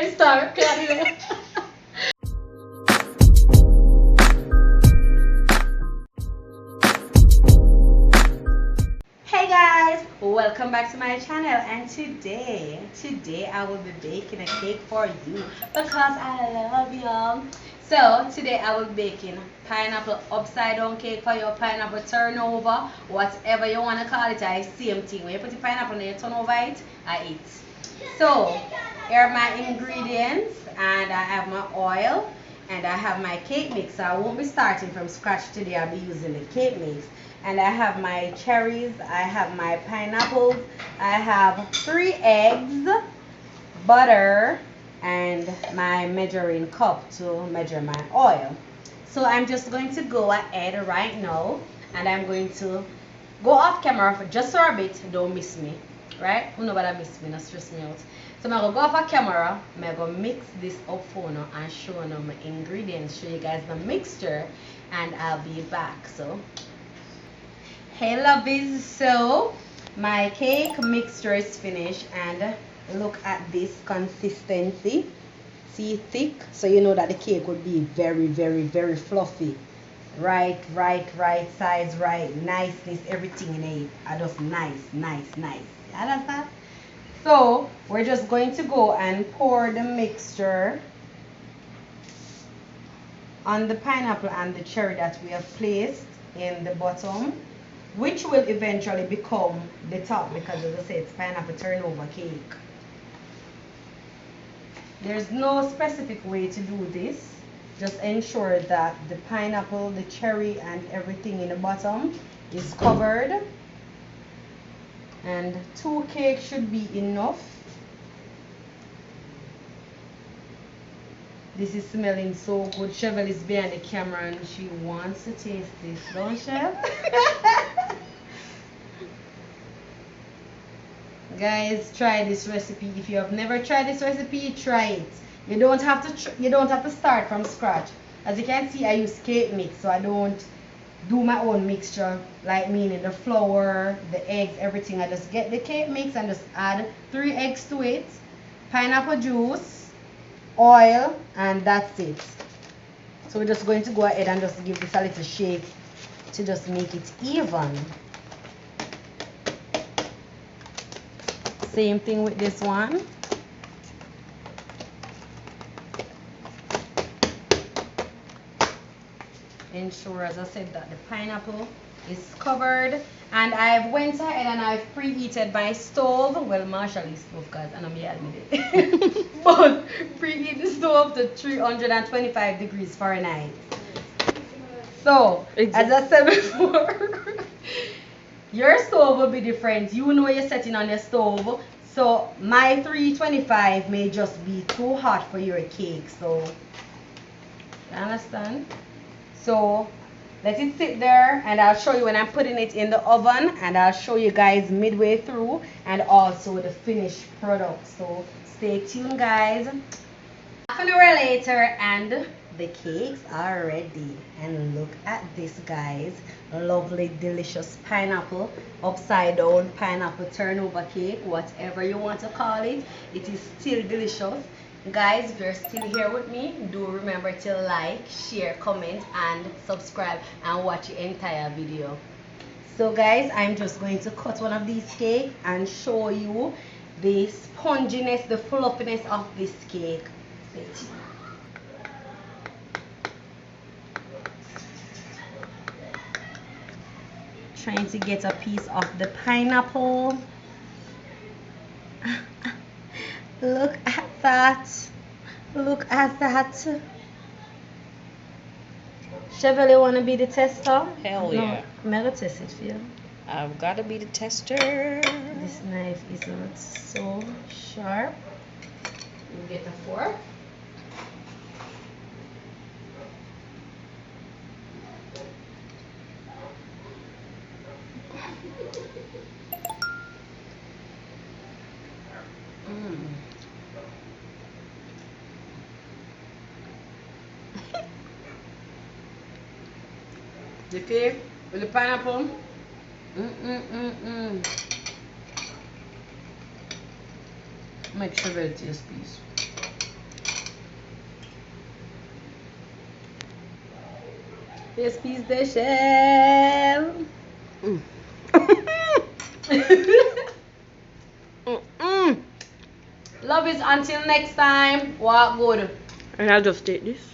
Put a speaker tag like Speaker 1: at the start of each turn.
Speaker 1: Already start. Hey guys, welcome back to my channel, and today I will be baking a cake for you because I love y'all. So today I will be baking pineapple upside down cake for your pineapple turnover, whatever you want to call it. I same thing. When you put the pineapple and you turn over it, I eat. So here are my ingredients, and I have my oil and I have my cake mix. So I won't be starting from scratch today. I'll be using the cake mix. And I have my cherries, I have my pineapples, I have 3 eggs, butter, and my measuring cup to measure my oil. So I'm just going to go ahead right now, and I'm going to go off camera for just for a bit. Don't miss me, right? Who know what I miss me, not stress me out. So I'm going to go off a camera, I'm going to mix this up for now and show you my ingredients, show you guys the mixture, and I'll be back. So hey lovies, so my cake mixture is finished, and look at this consistency. See, thick, so you know that the cake would be very, very, very fluffy. Right size, right niceness, everything in it are just nice. You understand that? So we're just going to go and pour the mixture on the pineapple and the cherry that we have placed in the bottom, which will eventually become the top, because as I say, it's pineapple turnover cake. There's no specific way to do this. Just ensure that the pineapple, the cherry, and everything in the bottom is covered. And 2 cakes should be enough. This is smelling so good. Cheryl is behind the camera and she wants to taste this, don't she? Guys, try this recipe. If you have never tried this recipe, try it. You don't have to start from scratch. As you can see, I use cake mix, so I don't do my own mixture, like meaning the flour, the eggs, everything. I just get the cake mix and just add 3 eggs to it, pineapple juice, oil, and that's it. So we're just going to go ahead and just give this a little shake to just make it even. Same thing with this one. Ensure, as I said, that the pineapple is covered, and I've went ahead and I've preheated my stove. Well, Marshall's stove, guys, and I'm admit it. But preheat the stove to 325 degrees Fahrenheit. So, as I said before, your stove will be different. You know you're setting on your stove. So my 325 may just be too hot for your cake. So, you understand? So let it sit there, and I'll show you when I'm putting it in the oven, and I'll show you guys midway through and also the finished product. So stay tuned, guys. Half an hour later, and the cakes are ready. And look at this, guys. Lovely, delicious pineapple upside down pineapple turnover cake, whatever you want to call it. It is still delicious. Guys, if you're still here with me, do remember to like, share, comment, and subscribe, and watch the entire video. So guys, I'm just going to cut one of these cakes and show you the sponginess, the fluffiness of this cake. Stay tuned. Trying to get a piece of the pineapple. Look at that. Look at that. Chevrolet, want to be the tester?
Speaker 2: Hell yeah.
Speaker 1: I'm going to test it for you.
Speaker 2: I've got to be the tester.
Speaker 1: This knife is not so sharp. You get a fork. The cake with the pineapple. Make sure that it is piece. This piece the shell.
Speaker 2: Mm.
Speaker 1: Love it until next time. Walk good.
Speaker 2: And I'll just take this.